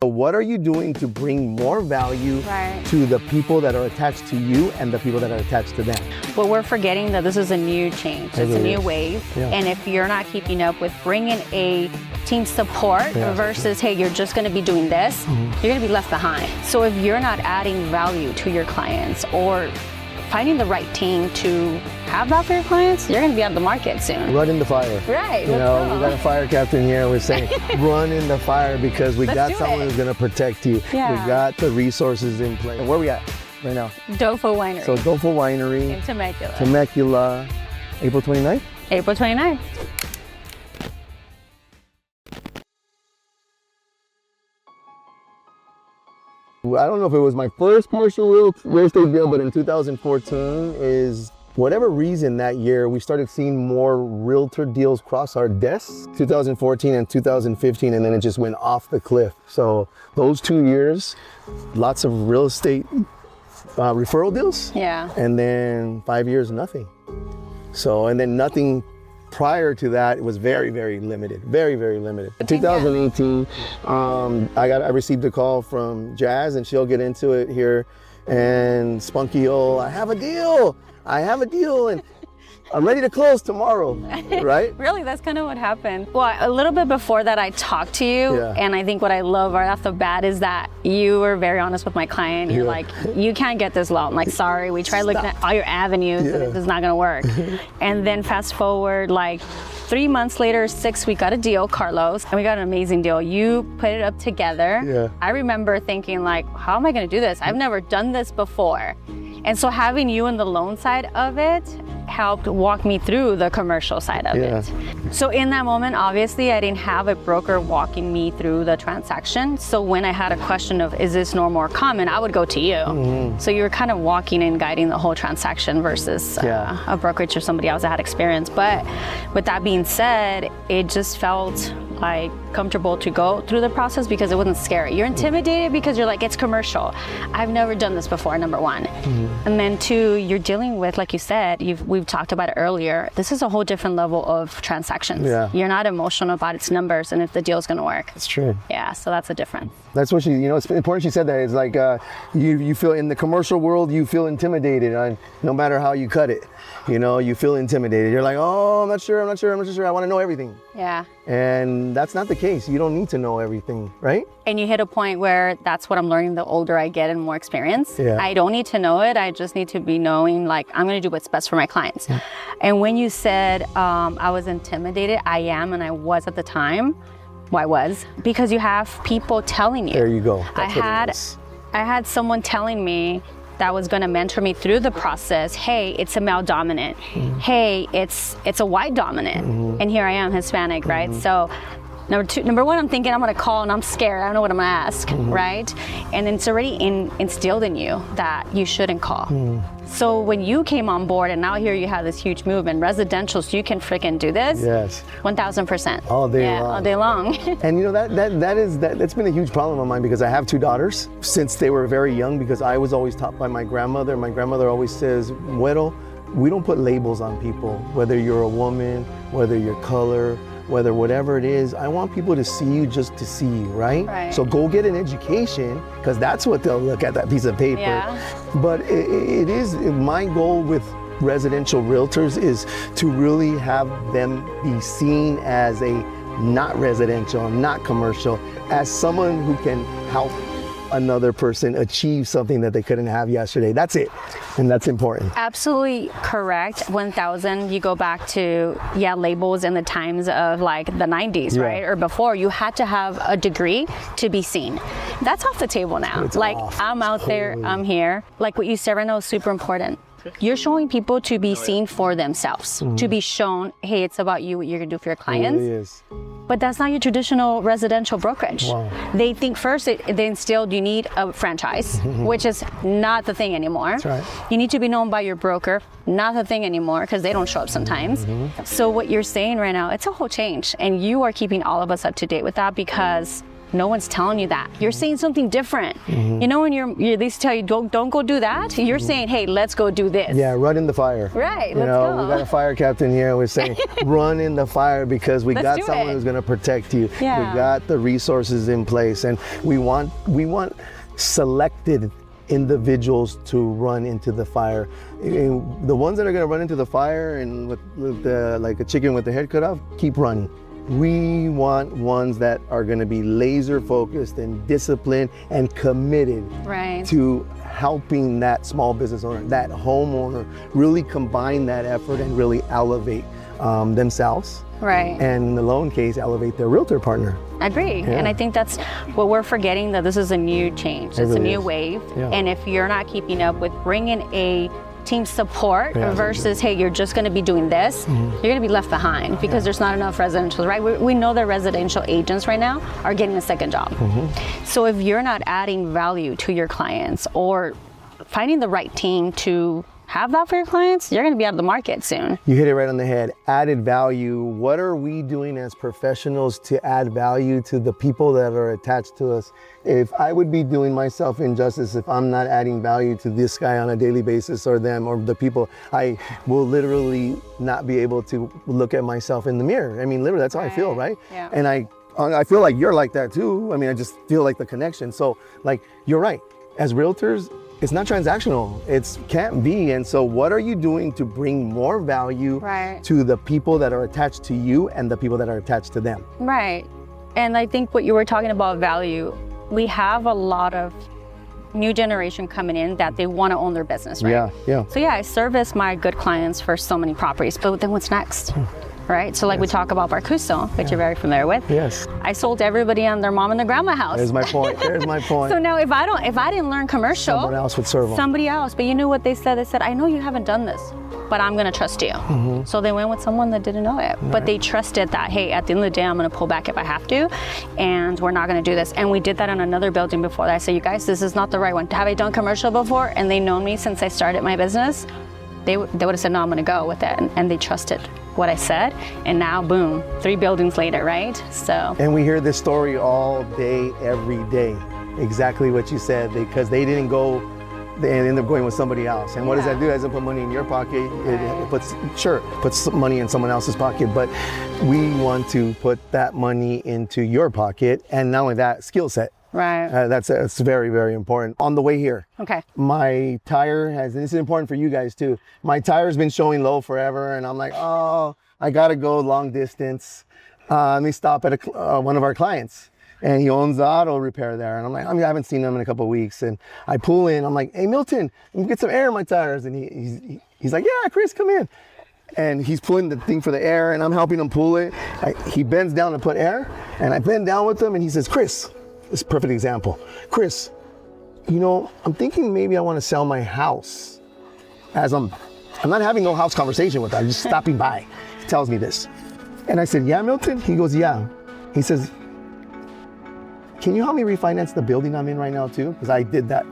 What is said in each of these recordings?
So what are you doing to bring more value to the people that are attached to you and the people that are attached to them? But we're forgetting that this is a new change. It's a new wave. Yeah. And if you're not keeping up with bringing a team support versus, hey, you're just going to be doing this, you're going to be left behind. So if you're not adding value to your clients or finding the right team to have that for your clients, you're going to be on the market soon. Run in the fire. Right. You know, we got a fire captain here. We're saying run in the fire because we got someone who's going to protect you. Yeah. We got the resources in place. Where are we at right now? Dofo Winery. So Dofo Winery. In Temecula. Temecula. April 29th? April 29th. I don't know if it was my first commercial real estate deal, but in 2014 is whatever reason that year, we started seeing more realtor deals cross our desks, 2014 and 2015, and then it just went off the cliff. So those 2 years, lots of real estate referral deals. Yeah. And then 5 years, nothing. So, and then nothing prior to that, it was very, very limited, very, very limited. In 2018, I received a call from Jazz, and she'll get into it here. And Spunky, I have a deal, and I'm ready to close tomorrow, right? Really, that's kind of what happened. Well, a little bit before that, I talked to you, and I think what I love right off the bat is that you were very honest with my client. You're like, you can't get this loan. Like, sorry, we tried looking at all your avenues, and it's not gonna work. And then fast forward, like 3 months later, we got a deal, Carlos, and we got an amazing deal. You put it up together. Yeah. I remember thinking like, how am I gonna do this? I've never done this before. And so having you on the loan side of it helped walk me through the commercial side of it. So in that moment, obviously, I didn't have a broker walking me through the transaction. So when I had a question of, is this normal or common, I would go to you. So you were kind of walking and guiding the whole transaction versus a brokerage or somebody else that had experience. But with that being said, it just felt like comfortable to go through the process because it wasn't scary. You're intimidated because you're like, it's commercial. I've never done this before, number one. And then two, you're dealing with, like you said, we've talked about it earlier, this is a whole different level of transactions. You're not emotional about its numbers and if the deal's gonna work. That's true. Yeah, so that's a difference. That's what it's important she said that. It's like you feel in the commercial world, you feel intimidated no matter how you cut it. You feel intimidated. You're like, oh, I'm not sure. I want to know everything. Yeah. And that's not the case. You don't need to know everything, right? And you hit a point where that's what I'm learning the older I get and more experience. Yeah. I don't need to know it. I just need to be knowing, like, I'm going to do what's best for my clients. And when you said I was intimidated, I am, and I was at the time. Well, I was, because you have people telling you. There you go. I had someone telling me that was going to mentor me through the process. Hey, it's a male dominant. Hey, it's a white dominant. And here I am, Hispanic, right? So number one, I'm thinking I'm going to call and I'm scared. I don't know what I'm going to ask, right? And it's already instilled in you that you shouldn't call. So when you came on board and now here you have this huge movement, residential, so you can freaking do this. Yes. 1000%. All day long. All day long. And that's been a huge problem of mine because I have two daughters since they were very young, because I was always taught by my grandmother. My grandmother always says, Güero, we don't put labels on people, whether you're a woman, whether you're color, whether whatever it is. I want people to see you just to see you, right? So go get an education, because that's what they'll look at, that piece of paper. Yeah. But it is my goal with residential realtors is to really have them be seen as a not residential, not commercial, as someone who can help another person achieve something that they couldn't have yesterday. That's it. And that's important. Absolutely correct. 1000, you go back to, labels in the times of like the 90s, right? Or before, you had to have a degree to be seen. That's off the table now. It's like, I'm out there, I'm here. Like what you said right now is super important. You're showing people to be seen for themselves, to be shown, hey, it's about you, what you're gonna do for your clients. It really is. But that's not your traditional residential brokerage. Wow. They think first, they instilled you need a franchise, which is not the thing anymore. That's right. You need to be known by your broker, not the thing anymore, because they don't show up sometimes. So what you're saying right now, it's a whole change. And you are keeping all of us up to date with that, because no one's telling you that. You're saying something different. You know, when they tell you, don't go do that, you're saying, hey, let's go do this. Yeah, run in the fire. Right, let's go. We got a fire captain here. We're saying, run in the fire because we got someone who's going to protect you. Yeah. We got the resources in place, and we want selected individuals to run into the fire. And the ones that are going to run into the fire and with the, like a chicken with the head cut off, keep running. We want ones that are going to be laser focused and disciplined and committed to helping that small business owner, that homeowner, really combine that effort and really elevate themselves. Right. And in the loan case, elevate their realtor partner. I agree. Yeah. And I think that's what we're forgetting, that this is a new change. It's a new wave. Yeah. And if you're not keeping up with bringing a team support versus, hey, you're just going to be doing this, you're going to be left behind because there's not enough residential, right? We know that residential agents right now are getting a second job. So if you're not adding value to your clients or finding the right team to have that for your clients, you're going to be out of the market soon. You hit it right on the head. Added value. What are we doing as professionals to add value to the people that are attached to us? If I would be doing myself injustice if I'm not adding value to this guy on a daily basis or them or the people, I will literally not be able to look at myself in the mirror. I mean, literally, that's how I feel, right? Yeah. And I feel like you're like that too. I mean, I just feel like the connection. So, like, you're right. As realtors, it's not transactional. It can't be. And so what are you doing to bring more value to the people that are attached to you and the people that are attached to them? Right. And I think what you were talking about value, we have a lot of new generation coming in that they want to own their business, right? Yeah. So I service my good clients for so many properties, but then what's next? Right? So like we talk about Barcuso, which you're very familiar with. Yes. I sold everybody on their mom and their grandma house. There's my point. So now if I didn't learn commercial, someone else would serve them. Somebody else. But you know what they said? They said, I know you haven't done this, but I'm going to trust you. So they went with someone that didn't know it, but they trusted that, hey, at the end of the day, I'm going to pull back if I have to, and we're not going to do this. And we did that on another building before that. I said, you guys, this is not the right one. Have I done commercial before? And they known me since I started my business. They would have said, no, I'm going to go with it. And they trusted what I said. And now, boom, 3 buildings later, right? So. And we hear this story all day, every day. Exactly what you said, because they didn't go, they ended up going with somebody else. And what does that do? It doesn't put money in your pocket. It puts money in someone else's pocket. But we want to put that money into your pocket. And not only that, skill set. Right. That's very, very important. On the way here, my tire and this is important for you guys too, my tire's been showing low forever, and I'm like, oh, I gotta go long distance. Let me stop at one of our clients, and he owns the auto repair there. And I'm like, I haven't seen him in a couple of weeks, and I pull in, I'm like, hey, Milton, let me get some air in my tires. And he's like, yeah, Chris, come in. And he's pulling the thing for the air, and I'm helping him pull it. He bends down to put air, and I bend down with him, and he says, Chris, this is a perfect example. Chris, you know, I'm thinking maybe I want to sell my house. As I'm not having no house conversation with him, I'm just stopping by. He tells me this. And I said, yeah, Milton? He goes, yeah. He says, can you help me refinance the building I'm in right now too? Because I did that.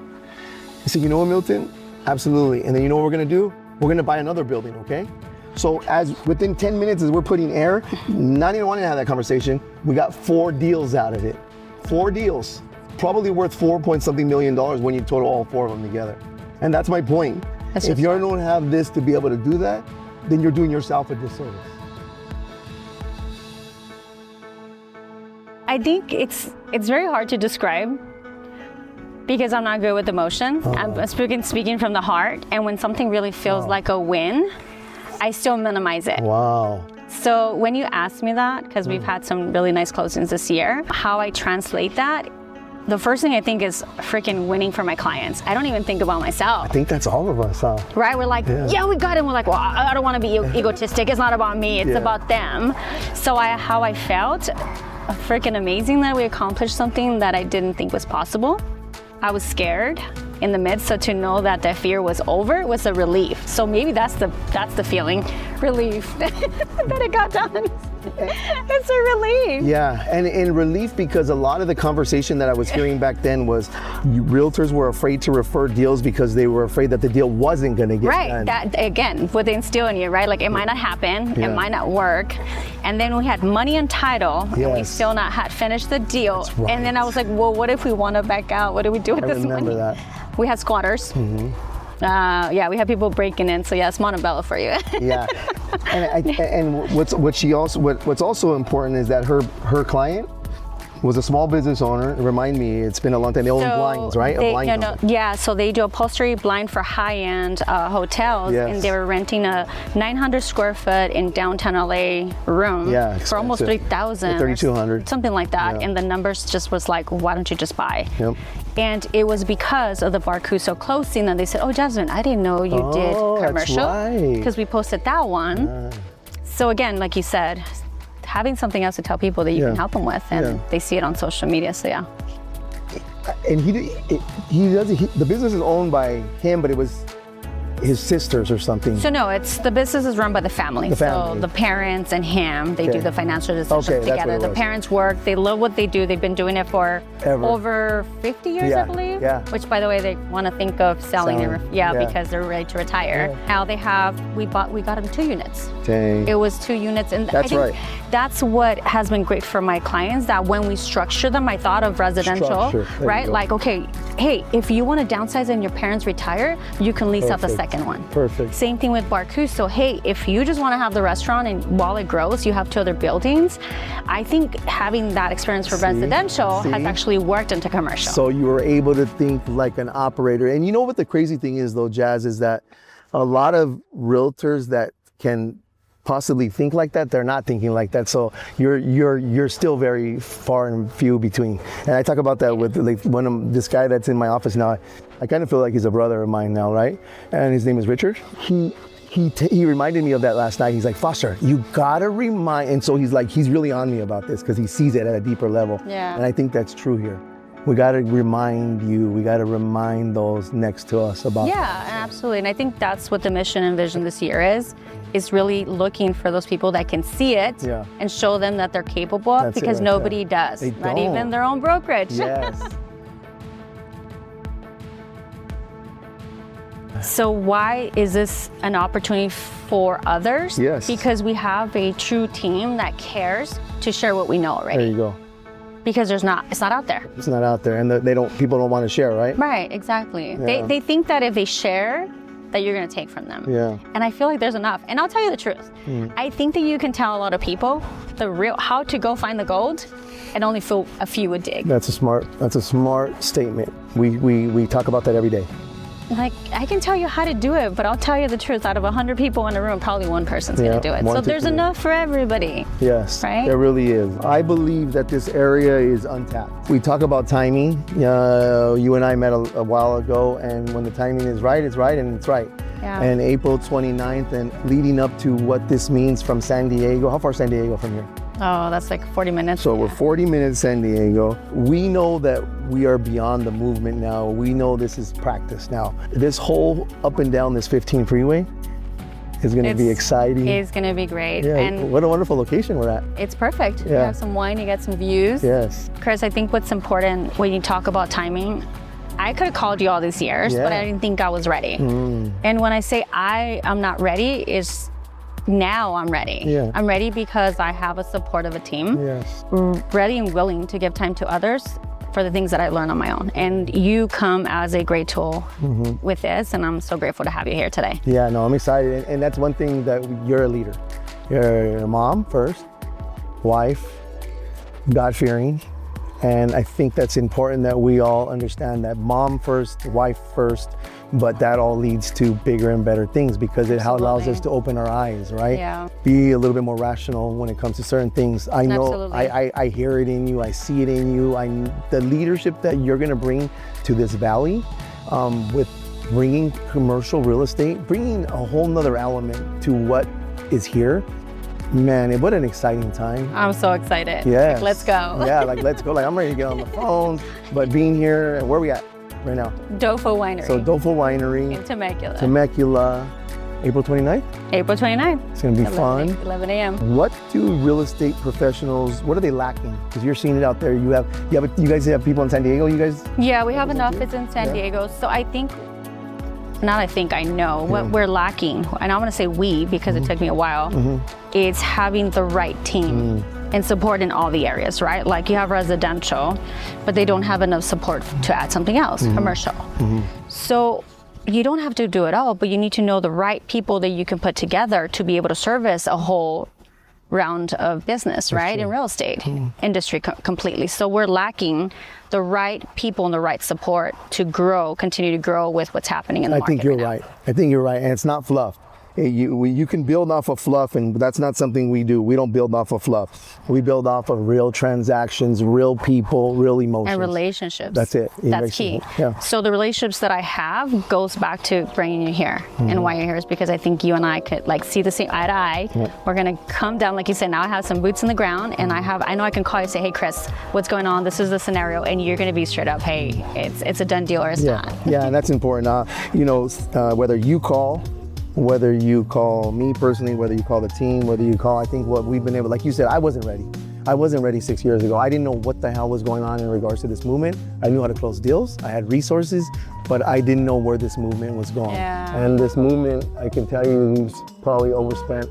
I said, you know what, Milton? Absolutely. And then you know what we're going to do? We're going to buy another building, okay? So as within 10 minutes as we're putting air, not even wanting to have that conversation, we got 4 deals out of it. 4 deals, probably worth $4.something million when you total all 4 of them together. And that's my point. If you don't have this to be able to do that, then you're doing yourself a disservice. I think it's very hard to describe because I'm not good with emotion. I'm speaking from the heart, and when something really feels like a win, I still minimize it. Wow. So when you ask me that, because we've had some really nice closings this year, how I translate that, the first thing I think is freaking winning for my clients. I don't even think about myself. I think that's all of us, huh? Right? We're like, yeah, we got it. And we're like, well, I don't want to be egotistic. It's not about me. It's about them. So how I felt, freaking amazing that we accomplished something that I didn't think was possible. I was scared in the midst, so to know that the fear was over was a relief. So maybe that's the feeling, relief that it got done. It's a relief. Yeah, and in relief because a lot of the conversation that I was hearing back then was realtors were afraid to refer deals because they were afraid that the deal wasn't going to get done. That again, what they instill in you, right? Like it might not happen, it might not work. And then we had money and title, and we still not had finished the deal. That's right. And then I was like, well, what if we want to back out? What do we do with this money? I remember that. We had squatters. Yeah, we had people breaking in. So yeah, it's Montebello for you. Yeah, and what's also important is that her client was a small business owner. Remind me, it's been a long time. They own blinds, right? Yeah, so they do upholstery blind for high-end hotels, and they were renting a 900 square foot in downtown LA room for almost 3,000, 3,200, something like that. And the numbers just was like, why don't you just buy? Yep. And it was because of the Barcuso closing that they said, oh, Jasmine, I didn't know you did commercial because we posted that one. So again, like you said, having something else to tell people that you can help them with, and they see it on social media. So yeah. And the business is owned by him, but it was his sisters or something. So no, the business is run by the family. So the parents and him, they do the financial decisions together. The parents work, they love what they do. They've been doing it for over 50 years, I believe. Yeah. Which, by the way, they want to think of selling. Because they're ready to retire. Now we got them 2 units. Dang. It was 2 units, and I think that's what has been great for my clients, that when we structure them, I thought of residential, right? Like, okay, hey, if you want to downsize and your parents retire, you can lease out the second one. Perfect. Same thing with Barcuso. Hey, if you just want to have the restaurant and while it grows, you have 2 other buildings. I think having that experience for residential has actually worked into commercial. So you were able to think like an operator. And you know what the crazy thing is though, Jazz, is that a lot of realtors that can possibly think like that, they're not thinking like that. So you're still very far and few between. And I talk about that with like this guy that's in my office now. I kind of feel like he's a brother of mine now, right? And his name is Richard. He reminded me of that last night. He's like, Foster, you gotta remind, and so he's really on me about this because he sees it at a deeper level. Yeah. And I think that's true here. We got to remind you, we got to remind those next to us about that. Absolutely. And I think that's what the mission and vision this year is really looking for those people that can see it and show them that they're capable, because nobody does. Not even their own brokerage. Yes. So why is this an opportunity for others? Yes. Because we have a true team that cares to share what we know already. There you go. Because it's not out there. It's not out there, and people don't want to share, right? Right, exactly. Yeah. They think that if they share, that you're going to take from them. Yeah. And I feel like there's enough. And I'll tell you the truth. I think that you can tell a lot of people how to go find the gold, and only a few would dig. That's a smart statement. We talk about that every day. Like, I can tell you how to do it, but I'll tell you the truth. Out of 100 people in a room, probably one person's going to do it. So there's enough for everybody. Yes, right? There really is. I believe that this area is untapped. We talk about timing. You and I met a while ago, and when the timing is right, it's right, and it's right. Yeah. And April 29th, and leading up to what this means from San Diego. How far is San Diego from here? Oh, that's like 40 minutes. So we're 40 minutes San Diego. We know that we are beyond the movement now. We know this is practice now. This whole up and down this 15 freeway is going to be exciting. It's going to be great. Yeah, and what a wonderful location we're at. It's perfect. You have some wine, you get some views. Yes. Chris, I think what's important when you talk about timing, I could have called you all these years, but I didn't think I was ready. And when I say I am not ready, is now I'm ready. Yeah. I'm ready because I have a support of a team. Yes. Ready and willing to give time to others for the things that I learn on my own. And you come as a great tool with this, and I'm so grateful to have you here today. Yeah, no, I'm excited. And that's one thing, that you're a leader. You're a mom first, wife, God-fearing. And I think that's important that we all understand that mom first, wife first, but that all leads to bigger and better things, because it allows us to open our eyes, right? Yeah. Be a little bit more rational when it comes to certain things. I know, I hear it in you, I see it in you. The leadership that you're gonna bring to this valley with bringing commercial real estate, bringing a whole nother element to what is here. Man, what an exciting time. I'm so excited. Yeah. Like, let's go. Yeah, let's go. I'm ready to get on the phone. But being here, where are we at right now? Dofo Winery. So Dofo Winery. In Temecula. Temecula. April 29th? April 29th. It's going to be 11, fun. 11 a.m. What do real estate professionals, what are they lacking? Because you're seeing it out there. You guys have people in San Diego, you guys? Yeah, we have an office in San Diego. So I know what we're lacking, and I'm gonna say we because it took me a while, it's having the right team and support in all the areas, right? Like you have residential, but they don't have enough support to add something else, commercial. So you don't have to do it all, but you need to know the right people that you can put together to be able to service a whole round of business, right? In real estate industry completely. So we're lacking the right people and the right support to continue to grow with what's happening in the market. I think you're right. And it's not fluff. You can build off of fluff, and that's not something we do. We don't build off of fluff. We build off of real transactions, real people, real emotions. And relationships. That's it. That's key. Yeah. So the relationships that I have goes back to bringing you here. And why you're here is because I think you and I could see the same eye to eye. We're going to come down, like you said, now I have some boots in the ground, and I know I can call you and say, hey, Chris, what's going on? This is the scenario. And you're going to be straight up, hey, it's a done deal or it's not. Yeah, and that's important. Whether you call me personally, whether you call the team, I think what we've been able, like you said, I wasn't ready. I wasn't ready 6 years ago. I didn't know what the hell was going on in regards to this movement. I knew how to close deals. I had resources, but I didn't know where this movement was going. Yeah. And this movement, I can tell you, we've probably overspent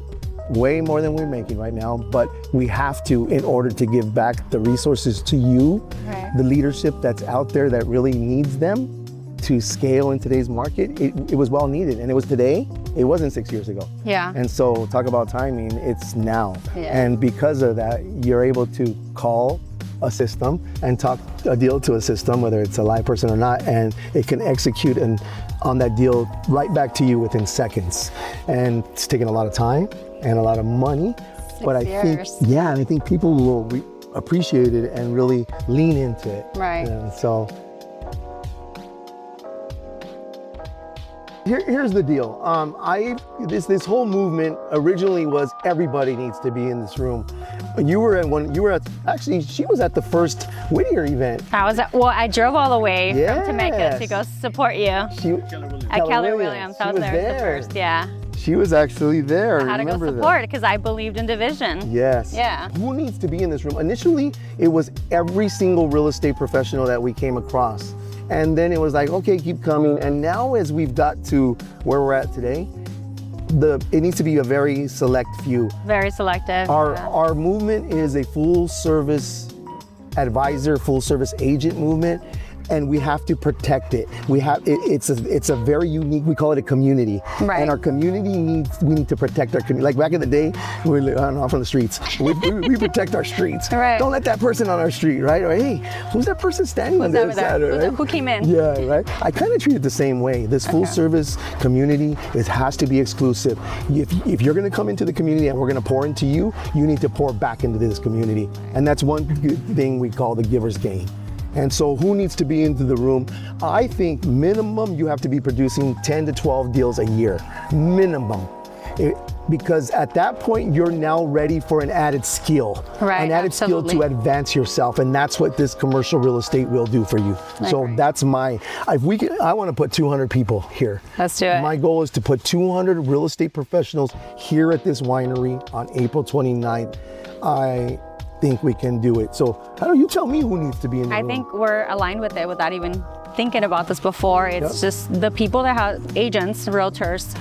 way more than we're making right now, but we have to in order to give back the resources to you, the leadership that's out there that really needs them to scale in today's market. It was well needed, and it was today. It wasn't 6 years ago. Yeah. And so talk about timing, it's now. Yeah. And because of that, you're able to call a system and talk a deal to a system, whether it's a live person or not, and it can execute on that deal right back to you within seconds. And it's taken a lot of time and a lot of money. 6 years. I think people will appreciate it and really lean into it. Right. And so here's the deal. This whole movement originally was everybody needs to be in this room. She was at the first Whittier event. I drove all the way from Temecula to go support you at Keller Williams. I was there at the first, She was actually there. I had to go support because I believed in division. Yes. Yeah. Who needs to be in this room? Initially, it was every single real estate professional that we came across. And then it was like, okay, keep coming. And now as we've got to where we're at today, it needs to be a very select few. Very selective. Our movement is a full service advisor, full service agent movement, and we have to protect it. It's a very unique, we call it a community. Right. And our community we need to protect our community. Like back in the day, we were off on the streets. We protect our streets. Right. Don't let that person on our street, right? Or, hey, who's that person standing on the other side? Right? Who came in? Yeah, right. I kind of treat it the same way. This full service community, it has to be exclusive. If you're gonna come into the community and we're gonna pour into you, you need to pour back into this community. And that's one good thing we call the giver's gain. And so who needs to be into the room? I think minimum you have to be producing 10 to 12 deals a year, minimum. Because at that point, you're now ready for an added skill. Right, an added skill to advance yourself. And that's what this commercial real estate will do for you. So that's I want to put 200 people here. Let's do it. My goal is to put 200 real estate professionals here at this winery on April 29th. I think we can do it. So how do you tell me who needs to be in the room? I think we're aligned with it without even thinking about this before. It's just the people that have agents, realtors,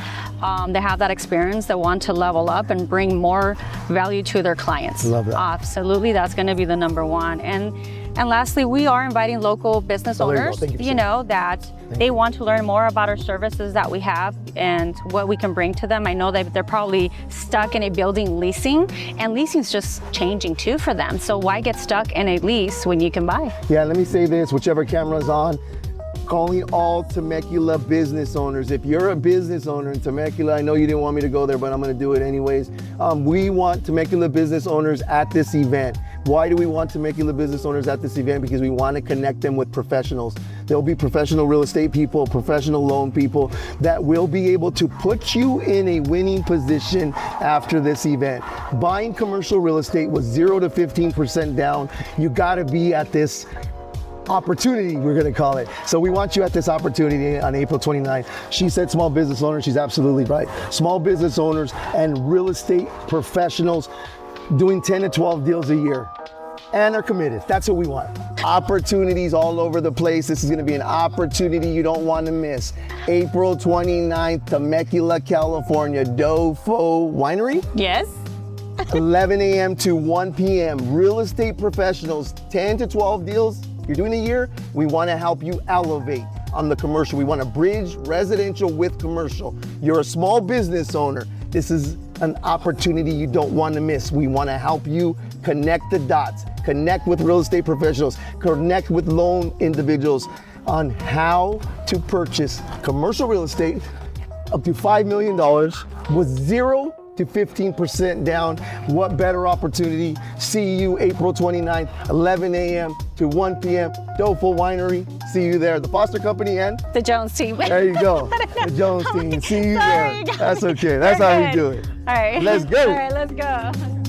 they have that experience, that want to level up and bring more value to their clients. Love that. Absolutely, that's going to be the number one. And lastly, we are inviting local business owners, that they want to learn more about our services that we have and what we can bring to them. I know that they're probably stuck in a building leasing, and leasing's just changing too for them. So why get stuck in a lease when you can buy? Yeah, let me say this, whichever camera's on, calling all Temecula business owners. If you're a business owner in Temecula, I know you didn't want me to go there, but I'm gonna do it anyways. We want Temecula business owners at this event. Why do we want Temecula business owners at this event? Because we want to connect them with professionals. There'll be professional real estate people, professional loan people that will be able to put you in a winning position after this event. Buying commercial real estate with 0 to 15% down, you gotta be at this opportunity, we're gonna call it. So we want you at this opportunity on April 29th. She said small business owners, she's absolutely right. Small business owners and real estate professionals doing 10 to 12 deals a year. And are committed. That's what we want. Opportunities all over the place. This is gonna be an opportunity you don't wanna miss. April 29th, Temecula, California, Dofo Winery. Yes. 11 a.m. to 1 p.m. Real estate professionals, 10 to 12 deals you're doing a year. We wanna help you elevate on the commercial. We wanna bridge residential with commercial. You're a small business owner. This is an opportunity you don't wanna miss. We wanna help you connect the dots, connect with real estate professionals, connect with loan individuals on how to purchase commercial real estate up to $5 million with 0 to 15% down. What better opportunity? See you April 29th, 11 a.m. to 1 p.m. Dofo Winery. See you there. The Foster Company and the Jones team. There you go. The Jones team. See you there. That's okay. That's how we do it. All right. Let's go. All right, let's go.